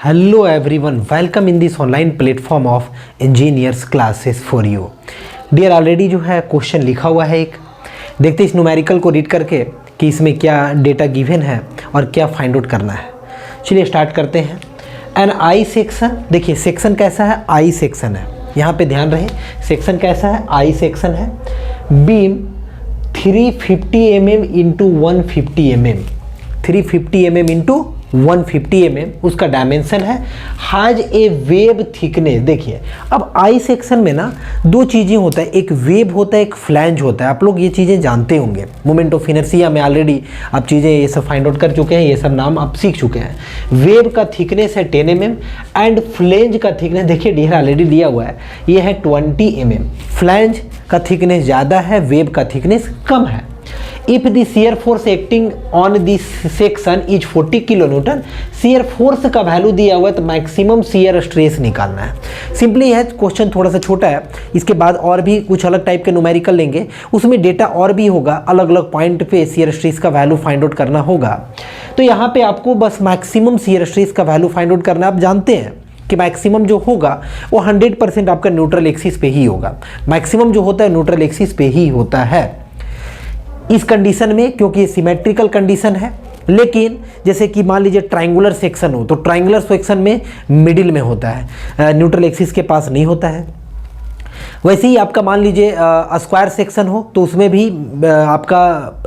Hello everyone, welcome in this online platform of engineers classes for you. Dear already जो है question लिखा हुआ है एक, देखते हैं इस न्यूमेरिकल को रीड करके कि इसमें क्या डेटा गिवन है और क्या फाइंड आउट करना है। चलिए स्टार्ट करते हैं। एन आई सेक्शन, देखिए सेक्शन कैसा है, आई सेक्शन है, यहाँ पे ध्यान रहे सेक्शन कैसा है, आई सेक्शन है। Beam 350 mm into 150 mm, 350 mm into 150 mm उसका डायमेंशन है। हाज ए वेब थिकनेस, देखिए अब आई सेक्शन में ना दो चीज़ें होता है, एक वेब होता है, एक फ्लैंज होता है। आप लोग ये चीज़ें जानते होंगे, मोमेंट ऑफ इनर्शिया में ऑलरेडी आप चीज़ें ये सब फाइंड आउट कर चुके हैं, ये सब नाम आप सीख चुके हैं। वेब का थिकनेस है 10 mm एंड फ्लैंज का थिकनेस देखिए डियर ऑलरेडी दिया हुआ है, ये है 20 mm। फ्लैंज का थिकनेस ज़्यादा है, वेब का थिकनेस कम है। If the shear force acting on this section is 40 kN, shear force का वैल्यू दिया हुआ है तो मैक्सिमम shear स्ट्रेस निकालना है। सिंपली है, क्वेश्चन थोड़ा सा छोटा है, इसके बाद और भी कुछ अलग टाइप के न्यूमेरिकल लेंगे, उसमें डेटा और भी होगा, अलग अलग पॉइंट पे shear स्ट्रेस का वैल्यू फाइंड आउट करना होगा। तो यहाँ पे आपको बस मैक्सिमम shear स्ट्रेस का वैल्यू फाइंड आउट करना। आप जानते हैं कि मैक्सिमम जो होगा वो 100% आपका न्यूट्रल एक्सिस पे ही होगा। मैक्सिमम जो होता है न्यूट्रल एक्सिस पे ही होता है इस कंडीशन में, क्योंकि ये सिमेट्रिकल कंडीशन है। लेकिन जैसे कि मान लीजिए ट्रायंगुलर सेक्शन हो तो ट्रायंगुलर सेक्शन में मिडिल में होता है, न्यूट्रल एक्सिस के पास नहीं होता है। वैसे ही आपका मान लीजिए स्क्वायर सेक्शन हो तो उसमें भी आपका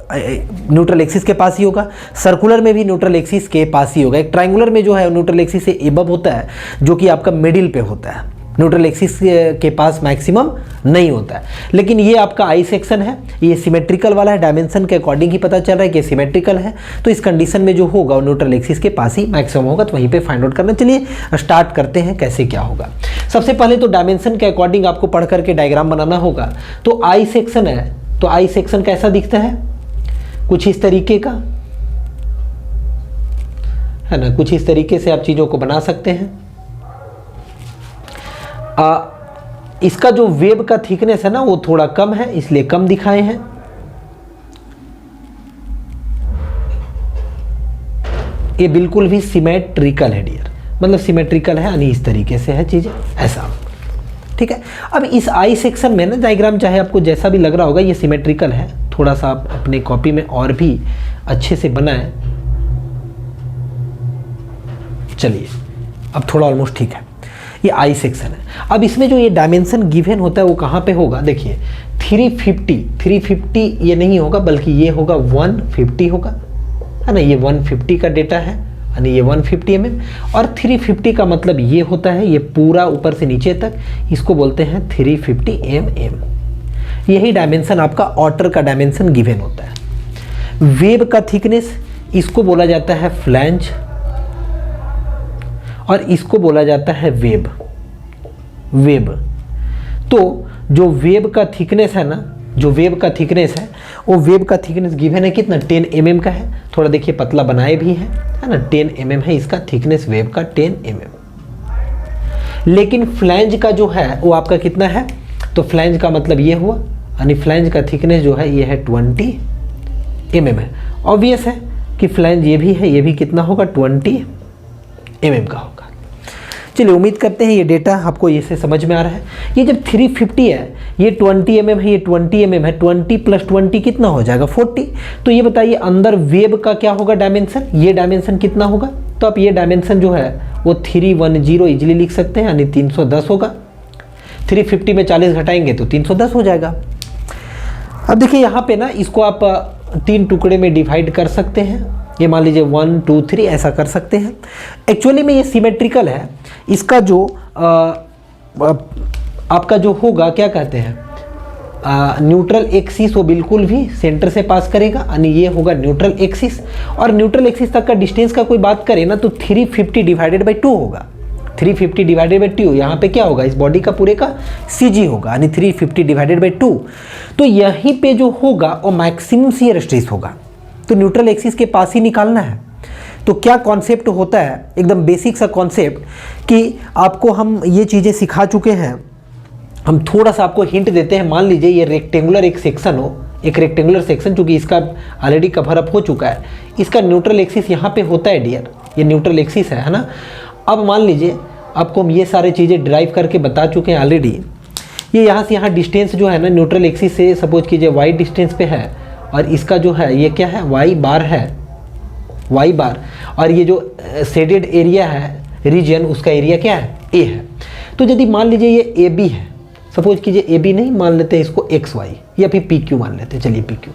न्यूट्रल एक्सिस के पास ही होगा, सर्कुलर में भी न्यूट्रल एक्सिस के पास ही होगा। एक ट्रायंगुलर में जो है न्यूट्रल एक्सिस से एबव होता है, जो कि आपका मिडिल पे होता है, न्यूट्रल एक्सिस के पास मैक्सिमम नहीं होता है। लेकिन ये आपका आई सेक्शन है, ये सिमेट्रिकल वाला है, डायमेंशन के अकॉर्डिंग ही पता चल रहा है कि सिमेट्रिकल है, तो इस कंडीशन में जो होगा वो न्यूट्रल एक्सिस के पास ही मैक्सिमम होगा, तो वहीं पे फाइंड आउट करना। चलिए स्टार्ट करते हैं कैसे क्या होगा। सबसे पहले तो डायमेंशन के अकॉर्डिंग आपको पढ़ करके डायग्राम बनाना होगा। तो आई सेक्शन है, तो आई सेक्शन कैसा दिखता है, कुछ इस तरीके का है ना, कुछ इस तरीके से आप चीज़ों को बना सकते हैं। इसका जो वेब का थिकनेस है ना वो थोड़ा कम है, इसलिए कम दिखाए हैं। ये बिल्कुल भी सिमेट्रिकल है डियर, मतलब सिमेट्रिकल है, यानी इस तरीके से है चीजें, ऐसा ठीक है। अब इस आई सेक्शन में ना डायग्राम चाहे आपको जैसा भी लग रहा होगा ये सिमेट्रिकल है, थोड़ा सा आप अपने कॉपी में और भी अच्छे से बनाएं। चलिए अब थोड़ा ऑलमोस्ट ठीक है, ये आई सेक्शन है। अब इसमें जो ये डायमेंशन गिवन होता है वो कहाँ पे होगा, देखिए 350 ये नहीं होगा बल्कि ये होगा 150 होगा, है ना। ये 150 का डेटा है, यानी ये 150 mm, और 350 का मतलब ये होता है ये पूरा ऊपर से नीचे तक, इसको बोलते हैं 350 mm। यही डायमेंशन आपका ऑटर का डायमेंशन गिवन होता है। वेब का थिकनेस इसको बोला जाता है फ्लैंज, और इसको बोला जाता है वेब। तो जो वेब का थिकनेस है ना, जो वेब का थिकनेस है वो वेब का थिकनेस गिवन है कितना, 10 mm का है। थोड़ा देखिए पतला बनाए भी है ना, 10 mm है इसका थिकनेस वेब का, 10 mm। लेकिन फ्लैंज का जो है वो आपका कितना है, तो फ्लैंज का मतलब ये हुआ, यानी फ्लैंज का थिकनेस जो है ये है 20 mm है। ऑब्वियस है कि फ्लैंज ये भी है, ये भी कितना होगा 20 mm का होगा। चलिए उम्मीद करते हैं ये डेटा आपको ये से समझ में आ रहा है। ये जब 350 है, ये 20 mm है, ये 20 mm है, 20 + 20 कितना हो जाएगा 40। तो ये बताइए अंदर वेब का क्या होगा डायमेंशन, ये डायमेंशन कितना होगा, तो आप ये डायमेंशन जो है वो 310 इजीली लिख सकते हैं, यानी 310 होगा। 350 में 40 घटाएंगे तो 310 हो जाएगा। अब देखिए यहाँ पे ना इसको आप 3 टुकड़े में डिवाइड कर सकते हैं, ये मान लीजिए 1 2 3 ऐसा कर सकते हैं। एक्चुअली में ये सिमेट्रिकल है, इसका जो आपका जो होगा क्या कहते हैं, न्यूट्रल एक्सिस वो बिल्कुल भी सेंटर से पास करेगा, यानी ये होगा न्यूट्रल एक्सिस। और न्यूट्रल एक्सिस तक का डिस्टेंस का कोई बात करें ना तो 350 डिवाइडेड बाई 2 होगा, 350 डिवाइडेड बाई 2, यहाँ पे क्या होगा इस बॉडी का पूरे का CG होगा, यानी 350 डिवाइडेड बाई 2। तो यहीं पे जो होगा वो मैक्सिमम शियर स्ट्रेस होगा, तो न्यूट्रल एक्सिस के पास ही निकालना है। तो क्या कॉन्सेप्ट होता है, एकदम बेसिक सा कॉन्सेप्ट, कि आपको हम ये चीज़ें सिखा चुके हैं, हम थोड़ा सा आपको हिंट देते हैं। मान लीजिए ये रेक्टेंगुलर एक सेक्शन हो, एक रेक्टेंगुलर सेक्शन, चूँकि इसका ऑलरेडी कवर अप हो चुका है, इसका न्यूट्रल एक्सिस यहाँ पे होता है डियर, ये न्यूट्रल एक्सिस है ना। अब मान लीजिए आपको हम ये सारे चीज़ें ड्राइव करके बता चुके हैं ऑलरेडी। ये यहाँ से यहाँ डिस्टेंस जो है ना न्यूट्रल एक्सिस से सपोज कीजिए वाई डिस्टेंस पे है, और इसका जो है ये क्या है वाई बार है, वाई बार, और ये जो शेडेड एरिया है रीजन उसका एरिया क्या है ए है। तो यदि मान लीजिए ये ए बी है, सपोज कीजिए ए बी नहीं, मान लेते हैं इसको एक्स वाई या फिर पी क्यू मान लेते हैं, चलिए पी क्यू।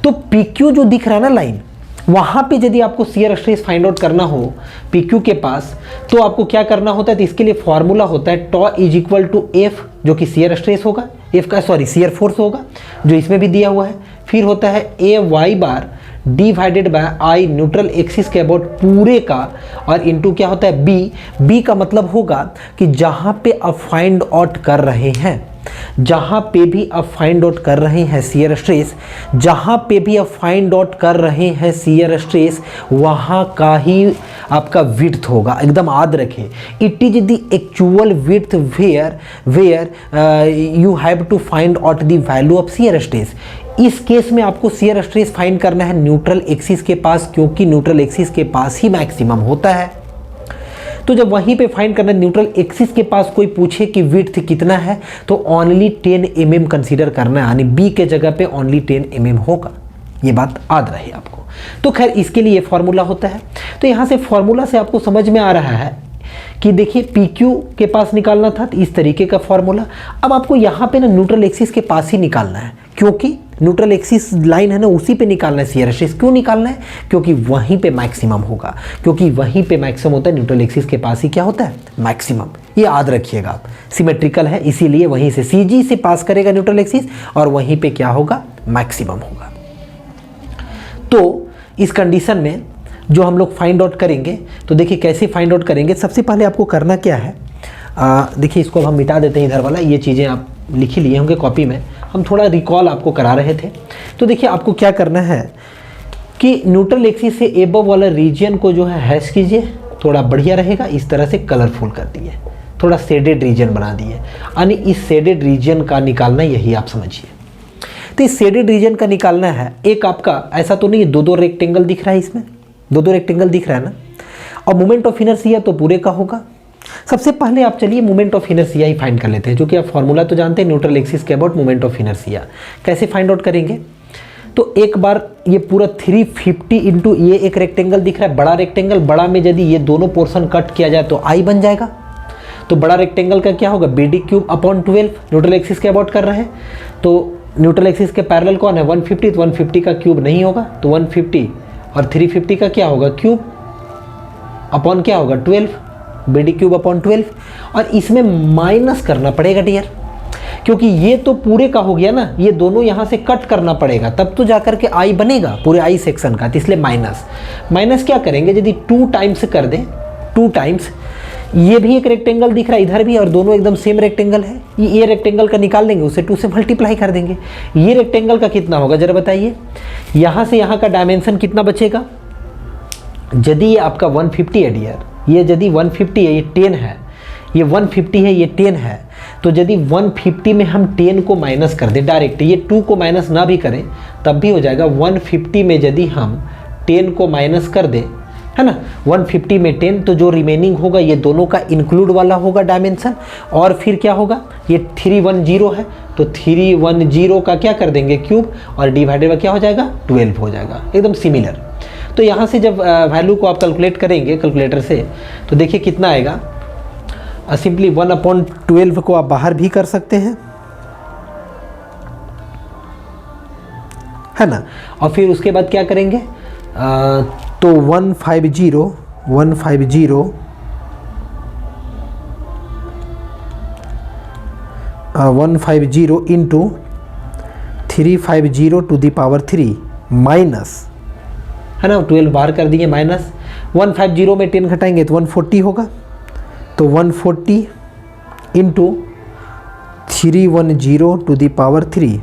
तो पी क्यू जो दिख रहा है ना लाइन, वहाँ पे यदि आपको शियर स्ट्रेस फाइंड आउट करना हो पी क्यू के पास, तो आपको क्या करना होता है, तो इसके लिए फॉर्मूला होता है tau is equal to F, जो कि शियर स्ट्रेस होगा, एफ का सॉरी शियर फोर्स होगा जो इसमें भी दिया हुआ है, फिर होता है A Y bar divided by I neutral axis के अबाउट पूरे का, और इनटू क्या होता है बी। बी का मतलब होगा कि जहाँ पे आप फाइंड आउट कर रहे हैं, जहाँ पे भी आप फाइंड आउट कर रहे हैं शियर स्ट्रेस, जहाँ पे भी आप फाइंड आउट कर रहे हैं शियर स्ट्रेस, वहाँ का ही आपका विड्थ होगा। एकदम याद रखें, it is the actual width where you have to find out the value of shear stress. इस केस में आपको शियर स्ट्रेस फाइंड करना है न्यूट्रल एक्सिस के पास, क्योंकि न्यूट्रल एक्सिस के पास ही मैक्सिमम होता है। तो जब वहीं पे फाइंड करना है न्यूट्रल एक्सिस के पास, कोई पूछे कि विड्थ कितना है, तो ओनली 10 mm कंसीडर करना है, यानी बी के जगह पे ओनली 10 mm होगा। ये बात याद रहे आपको। तो खैर इसके लिए फॉर्मूला होता है। तो यहाँ से फॉर्मूला से आपको समझ में आ रहा है कि देखिए पी क्यू के पास निकालना था, तो इस तरीके का फॉर्मूला। अब आपको यहाँ पे ना न्यूट्रल एक्सिस के पास ही निकालना है, क्योंकि न्यूट्रल एक्सिस लाइन है ना उसी पे निकालना है शियर स्ट्रेस। क्यों निकालना है? क्योंकि वहीं पे मैक्सिमम होगा, क्योंकि वहीं पे मैक्सिमम होता है, न्यूट्रल एक्सिस के पास ही क्या होता है मैक्सिमम। ये याद रखिएगा आप, सिमेट्रिकल है इसीलिए वहीं से सीजी से पास करेगा न्यूट्रल एक्सिस, और वहीं पे क्या होगा मैक्सिमम होगा। तो इस कंडीशन में जो हम लोग फाइंड आउट करेंगे, तो देखिए कैसे फाइंड आउट करेंगे। सबसे पहले आपको करना क्या है, देखिए इसको हम मिटा देते हैं इधर वाला, ये चीज़ें आप लिख ही लिए होंगे कॉपी में, हम थोड़ा रिकॉल आपको करा रहे थे। तो देखिए आपको क्या करना है कि न्यूट्रल एक्सिस से एबव वाला रीजन को जो है हैश कीजिए, थोड़ा बढ़िया रहेगा, इस तरह से कलरफुल कर दिए, थोड़ा शेडेड रीजन बना दिए, यानी इस शेडेड रीजन का निकालना यही आप समझिए। तो इस शेडेड रीजन का निकालना है। एक आपका ऐसा तो नहीं, दो रेक्टेंगल दिख रहा है, इसमें दो रेक्टेंगल दिख रहा है ना, और मोमेंट ऑफ इनर्शिया तो पूरे का होगा। सबसे पहले आप चलिए moment of inertia he find कर लेते हैं, क्योंकि आप फॉर्मूला तो जानते हैं न्यूट्रल एक्सिस के अबाउट मोमेंट ऑफ इनर्शिया। कैसे फाइंड आउट करेंगे, तो एक बार ये पूरा 350 इंटू ये एक रेक्टेंगल दिख रहा है, बड़ा रेक्टेंगल, बड़ा में यदि ये दोनों पोर्शन कट किया जाए तो आई बन जाएगा। तो बड़ा रेक्टेंगल का क्या होगा, BD cube upon 12, neutral axis के अबाउट कर रहे हैं, तो न्यूट्रल एक्सिस के पैरेलल कौन है 150, तो 150 का क्यूब नहीं होगा, तो 150 और 350 का क्या होगा क्यूब अपॉन क्या होगा 12, BD क्यूब अपॉन 12। और इसमें माइनस करना पड़ेगा डियर, क्योंकि ये तो पूरे का हो गया ना, ये दोनों यहाँ से कट करना पड़ेगा, तब तो जाकर के आई बनेगा पूरे आई सेक्शन का, तो इसलिए माइनस क्या करेंगे, यदि 2 टाइम्स कर दें, 2 टाइम्स, ये भी एक रेक्टेंगल दिख रहा है इधर भी, और दोनों एकदम सेम रेक्टेंगल है, ये रेक्टेंगल का निकाल देंगे, उसे 2 से मल्टीप्लाई कर देंगे। ये रेक्टेंगल का कितना होगा जरा बताइए, यहाँ से यहाँ का डायमेंशन कितना बचेगा, यदि ये आपका 150 है डियर, ये यदि 150 है, ये 10 है, ये 150 है, ये 10 है, तो यदि 150 में हम 10 को माइनस कर दें डायरेक्ट, ये 2 को माइनस ना भी करें तब भी हो जाएगा। 150 में यदि हम 10 को माइनस कर दें, है ना, 150 में 10, तो जो रिमेनिंग होगा ये दोनों का इंक्लूड वाला होगा डायमेंशन, और फिर क्या होगा, ये 310 है, तो 310 का क्या कर देंगे क्यूब, और डिवाइडेड बाय क्या हो जाएगा 12 हो जाएगा, एकदम सिमिलर। तो यहाँ से जब वैल्यू को आप कैलकुलेट करेंगे कैलकुलेटर से, तो देखिए कितना आएगा, सिंपली 1/12 को आप बाहर भी कर सकते हैं, है ना, और फिर उसके बाद क्या करेंगे, तो 150 into 350 to the power 3 minus, है ना, 12 बाहर कर दिए, माइनस 150 में 10 घटाएंगे तो 140 होगा, तो 140 into 310 to the power 3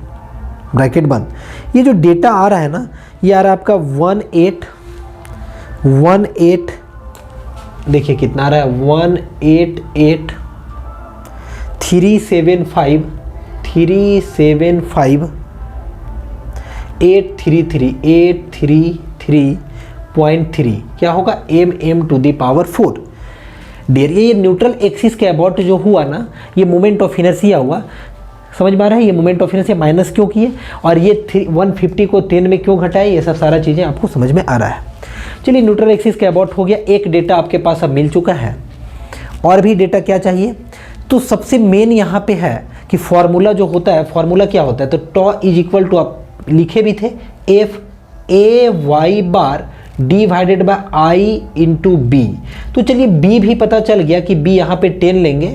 bracket बंद। ये जो डेटा आ रहा है ना, ये आ रहा है आपका 18 देखिए कितना आ रहा है 188,375,833.3 क्या होगा mm to the power 4। Dear ये न्यूट्रल एक्सिस के अबाउट जो हुआ ना, ये मोमेंट ऑफ इनर्शिया हुआ, समझ में आ रहा है? ये मोमेंट ऑफ इनर्शिया माइनस क्यों किए और ये 150 को 10 में क्यों घटाए, ये सब सारा चीज़ें आपको समझ में आ रहा है। चलिए न्यूट्रल एक्सिस के अबाउट हो गया, एक डेटा आपके पास अब मिल चुका है। और भी डेटा क्या चाहिए? तो सबसे मेन यहाँ पे है कि फॉर्मूला जो होता है, फॉर्मूला क्या होता है? तो टॉ इज इक्वल टू, आप लिखे भी थे, F A Y bar divided by I into B. तो चलिए बी भी पता चल गया कि बी यहाँ पे 10 लेंगे,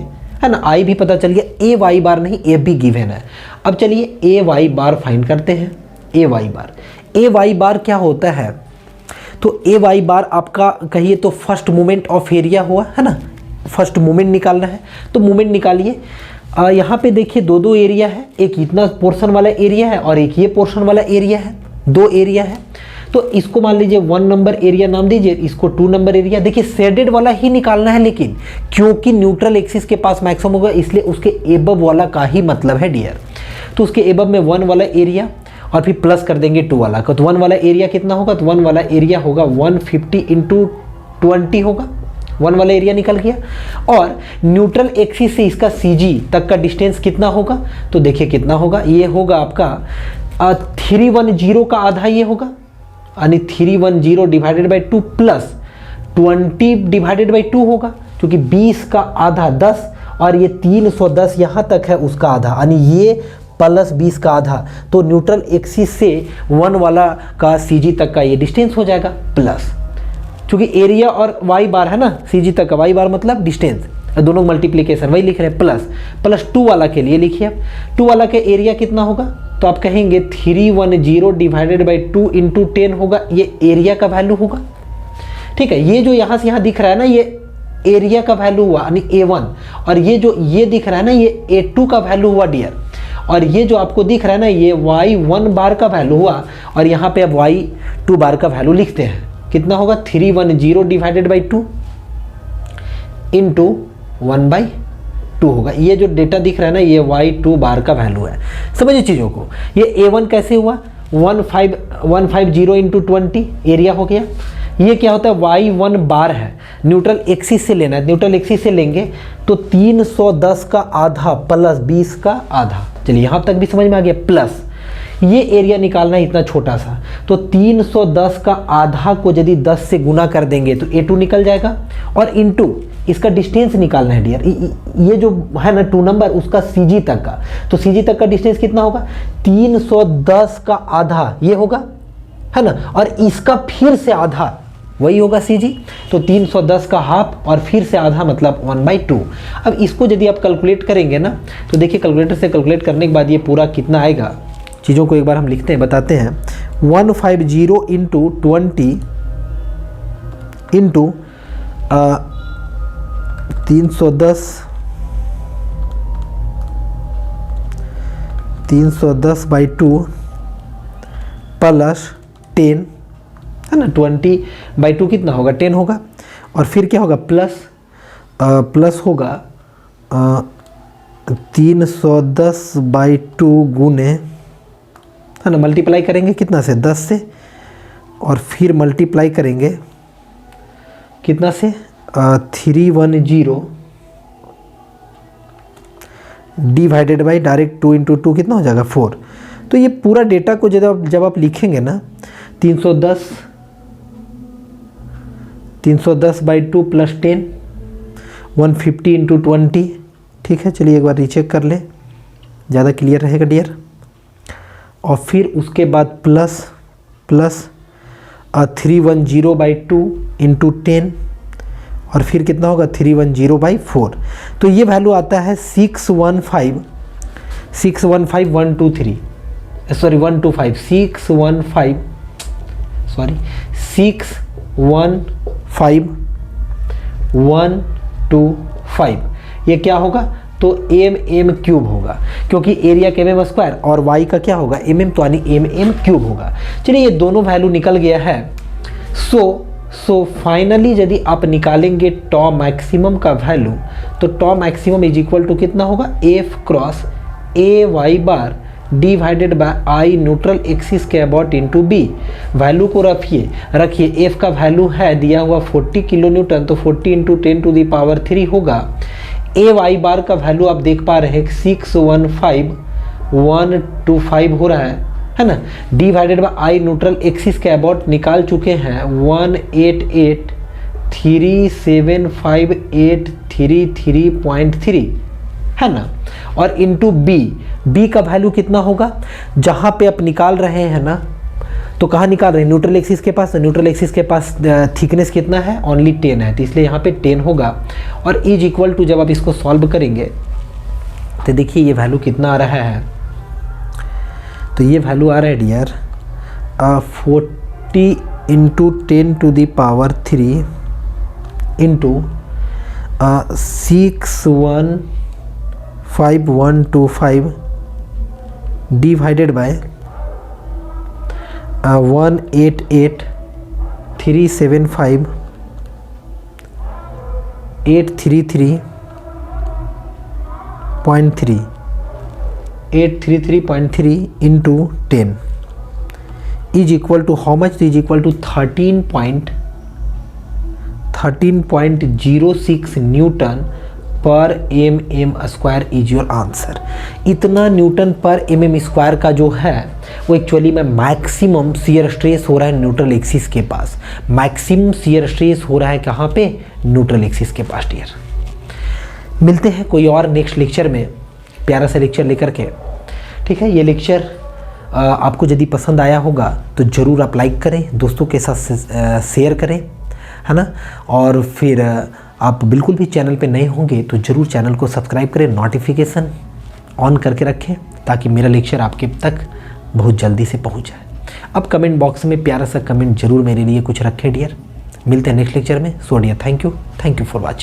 है ना, आई भी पता चल गया, ए वाई बार नहीं, ए भी गिवन है। अब चलिए ए वाई बार फाइंड करते हैं। ए वाई बार क्या होता है? तो ए वाई बार आपका कहिए तो फर्स्ट मोमेंट ऑफ एरिया हुआ, है ना, फर्स्ट मोमेंट निकालना है तो मोमेंट निकालिए। यहाँ पे देखिए दो एरिया है, एक इतना पोर्शन वाला एरिया है और एक ये पोर्शन वाला एरिया है, दो एरिया है। तो इसको मान लीजिए 1 नंबर एरिया नाम दीजिए, इसको 2 नंबर एरिया। देखिए शेडेड वाला ही निकालना है, लेकिन क्योंकि न्यूट्रल एक्सिस के पास मैक्सिमम होगा इसलिए उसके एबव वाला का ही मतलब है डियर। तो उसके एबव में 1 वाला एरिया और फिर प्लस कर देंगे 2 वाला का। तो 1 वाला एरिया कितना होगा? तो 1 वाला एरिया होगा 150 इंटू 20 होगा, 1 वाला एरिया निकल गया। और न्यूट्रल एक्सिस से इसका CG तक का डिस्टेंस कितना होगा? तो देखिए कितना होगा, ये होगा आपका 310 का आधा, ये होगा यानी 310 divided by 2 plus 20 divided by 2 होगा, क्योंकि 20 का आधा 10 और ये 310 यहाँ तक है उसका आधा, यानी ये प्लस 20 का आधा। तो न्यूट्रल एक्सिस से 1 वाला का CG तक का ये डिस्टेंस हो जाएगा प्लस, क्योंकि एरिया और वाई बार है ना, CG तक का, वाई बार मतलब डिस्टेंस, दोनों मल्टीप्लिकेशन वही लिख रहे हैं, प्लस 2 वाला के लिए लिखिए। अब 2 वाला के एरिया कितना होगा? तो आप कहेंगे 310 डिवाइडेड बाई 2 इंटू 10 होगा, ये एरिया का वैल्यू होगा। ठीक है, ये जो यहाँ से यहाँ दिख रहा है ना, ये एरिया का वैल्यू हुआ यानी A1, और ये जो ये दिख रहा है ना, ये A2 का वैल्यू हुआ डियर। और ये जो आपको दिख रहा है ना, ये Y1 बार का वैल्यू हुआ, और यहाँ पे अब Y2 बार का वैल्यू लिखते हैं, कितना होगा? 310 डिवाइडेड बाई 2 इंटू 1/2 होगा। ये जो डेटा दिख रहा है ना, ये Y2 बार का वैल्यू है। समझिए चीज़ों को, ये A1 कैसे हुआ? 150 इंटू 20 एरिया हो गया। ये क्या होता है? Y1 बार है, न्यूट्रल एक्सिस से लेना है, न्यूट्रल एक्सिस से लेंगे तो 310 का आधा प्लस 20 का आधा। चलिए यहाँ तक भी समझ में आ गया। प्लस ये एरिया निकालना है इतना छोटा सा, तो 310 का आधा को यदि 10 से गुना कर देंगे तो A2 निकल जाएगा, और इंटू इसका डिस्टेंस निकालना है डियर, ये जो है ना 2 नंबर उसका CG तक का। तो CG तक का डिस्टेंस कितना होगा? 310 का आधा ये होगा, है ना, और इसका फिर से आधा वही होगा CG। तो 310 का हाफ और फिर से आधा मतलब 1/2। अब इसको यदि आप कैलकुलेट करेंगे ना, तो देखिए कैलकुलेटर से कैलकुलेट करने के बाद ये पूरा कितना आएगा, चीज़ों को एक बार हम लिखते हैं, बताते हैं। 150 इंटू 20 इंटू 310 बाई 2 प्लस 10, है ना, 20/2 कितना होगा? 10 होगा। और फिर क्या होगा? प्लस होगा 310 बाई 2 गुने, है ना, मल्टीप्लाई करेंगे कितना से? 10 से, और फिर मल्टीप्लाई करेंगे कितना से? 310 डिवाइडेड बाई डायरेक्ट 2 इंटू 2 कितना हो जाएगा? 4। तो ये पूरा डेटा को जब आप लिखेंगे ना, 310 बाई 2 प्लस 10, 150 इंटू 20। ठीक है, चलिए एक बार रीचेक कर ले, ज़्यादा क्लियर रहेगा डियर। और फिर उसके बाद प्लस 310 बाई 2 इंटू 10, और फिर कितना होगा? 310 बाई 4। तो ये वैल्यू आता है 615 125 615 125। ये क्या होगा? तो mm क्यूब होगा, क्योंकि एरिया के mm स्क्वायर और y का क्या होगा? mm, तो यानी mm क्यूब होगा। चलिए ये दोनों वैल्यू निकल गया है। सो फाइनली यदि आप निकालेंगे टॉ मैक्सिमम का वैल्यू, तो टॉ मैक्सिमम इज इक्वल टू कितना होगा? F cross A y bar divided by I neutral axis के अबाउट इनटू बी। वैल्यू को रखिए एफ का वैल्यू है दिया हुआ 40 किलो न्यूटन, तो 40 इंटू 10 टू द पावर 3 होगा। ए वाई बार का वैल्यू आप देख पा रहे हैं 615,125 हो रहा है ना। Divided by I neutral axis के अबाउट निकाल चुके हैं 188,375,833.3 है ना। और इंटू बी का वैल्यू कितना होगा, जहाँ पे आप निकाल रहे हैं ना, तो कहाँ निकाल रहे हैं, न्यूट्रल एक्सिस के पास। न्यूट्रल एक्सिस के पास थिकनेस कितना है, ओनली 10 है, तो इसलिए यहाँ पे 10 होगा। और इज इक्वल टू जब आप इसको सॉल्व करेंगे तो देखिए ये वैल्यू कितना आ रहा है, तो ये वैल्यू आ रहा है dear 40 into 10 to the power 3 into 615,125 divided by 188,375,833.3 into 10 is equal to how much, is equal to 13.06 newton per M square is your answer. इतना न्यूटन पर एम स्क्वायर का जो है वो एक्चुअली में मैक्सिमम शियर स्ट्रेस हो रहा है neutral axis के पास। मैक्सिमम शियर स्ट्रेस हो रहा है कहाँ पे, न्यूट्रल एक्सिस के पास डियर। मिलते हैं कोई और नेक्स्ट लेक्चर में, प्यारा सा लेक्चर लेकर के, ठीक है। ये लेक्चर आपको यदि पसंद आया होगा तो ज़रूर आप लाइक करें, दोस्तों के साथ शेयर करें, है ना। और फिर आप बिल्कुल भी चैनल पे नए होंगे तो ज़रूर चैनल को सब्सक्राइब करें, नोटिफिकेशन ऑन करके रखें ताकि मेरा लेक्चर आपके तक बहुत जल्दी से पहुंच जाए। अब कमेंट बॉक्स में प्यारा सा कमेंट जरूर मेरे लिए कुछ रखें डियर। मिलते हैं नेक्स्ट लेक्चर में। So dear, thank you for watching.